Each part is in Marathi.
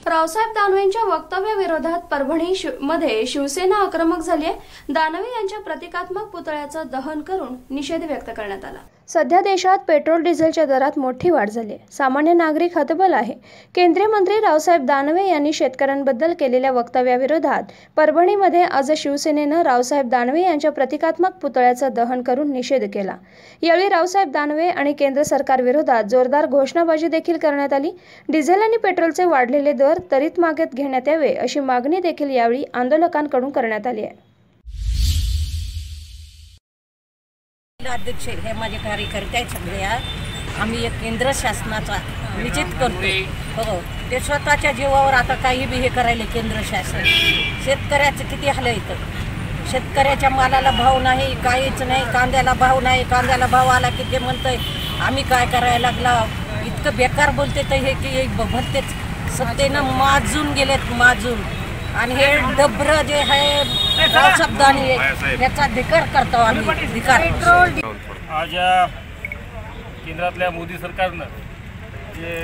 रावसाहेब दानवेंच्या वक्तव्याविरोधात परभणी मध्ये शिवसेना आक्रमक झाली आहे। दानवे यांच्या प्रतिकात्मक पुतळ्याचं दहन करून निषेध व्यक्त करण्यात आला। सध्या देशात पेट्रोल डिझेलच्या दरात मोठी वाढ झाली आहे। सामान्य नागरिक हतबल आहे। केंद्रीय मंत्री रावसाहेब दानवे यांनी शेतकऱ्यांबद्दल केलेल्या वक्तव्याविरोधात परभणीमध्ये आज शिवसेनेनं रावसाहेब दानवे यांच्या प्रतिकात्मक पुतळ्याचं दहन करून निषेध केला। यावेळी रावसाहेब दानवे आणि केंद्र सरकार विरोधात जोरदार घोषणाबाजी देखील करण्यात आली। डिझेल आणि पेट्रोलचे वाढलेले दर त्वरित मागेत घेण्यात यावे अशी मागणी देखील यावेळी आंदोलकांकडून करण्यात आली आहे। अध्यक्ष हे माझे कार्यकर्ते आहेत सगळे। आम्ही एक केंद्र शासनाचा निश्चित करतो। हो, ते स्वतःच्या जीवावर आता काही बी हे करायले केंद्र शासन। शेतकऱ्याचं किती हाल येतं। शेतकऱ्याच्या मालाला भाव नाही, काहीच नाही। कांद्याला भाव नाही, कांद्याला भाव आला की ते म्हणतंय आम्ही काय करायला लागला। इतकं बेकार बोलते तर हे की भरतेच सत्तेनं माजून गेलेत, माजून। आणि हे डब्र जे आहे शब्दाने याचा धिक्कार करतो आम्ही, धिक्कार। आज या केंद्रातल्या मोदी सरकारनं जे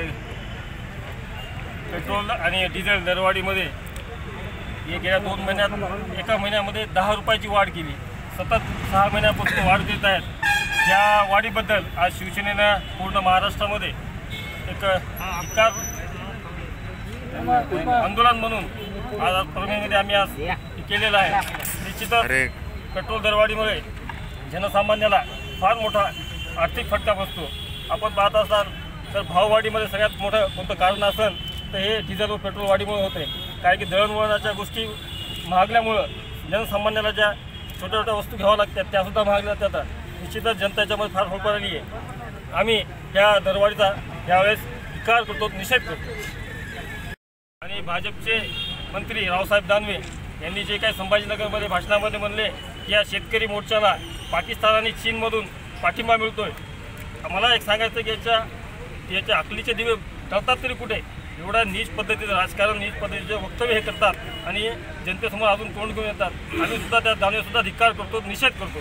पेट्रोल आणि डिझेल दरवाढीमध्ये हे गेल्या 2 महिन्यात एका महिन्यामध्ये 10 रुपयाची वाढ केली। सतत 6 महिन्यापासून वाढ देत आहेत। या वाढीबद्दल आज शिवसेनेनं पूर्ण महाराष्ट्रामध्ये एक आंदोलन म्हणून आज परभणीमध्ये आम्ही आज केलेलं आहे। निश्चितच पेट्रोल दरवाढीमुळे जनसामान्याला फार मोठा आर्थिक फटका बसतो। आपण पाहत असाल तर भाववाढीमध्ये सगळ्यात मोठं कोणतं कारण असेल तर हे डिझेल व पेट्रोल वाढीमुळे होते। कारण की दळणवळणाच्या गोष्टी महागल्यामुळं जनसामान्याला ज्या छोट्या छोट्या वस्तू घ्याव्या लागतात त्यासुद्धा महागल्या जातात। निश्चितच जनतेच्यामध्ये फार फरक पडली आहे। आम्ही या दरवाढीचा यावेळेस धिक्कार करतो, निषेध करतो। आणि भाजपचे मंत्री रावसाहेब दानवे यांनी जे काही संभाजीनगरमध्ये भाषणामध्ये म्हणले की या शेतकरी मोर्चाला पाकिस्तान आणि चीनमधून पाठिंबा मिळतोय। मला एक सांगायचं की याच्या अकलीचे दिवे टळतात तरी कुठे। एवढा नीच पद्धतीचं राजकारण, नीच पद्धतीचे वक्तव्य हे करतात आणि जनतेसमोर अजून तोंड घेऊन येतात। आम्ही सुद्धा त्या दानवेसुद्धा धिक्कार करतो, निषेध करतो।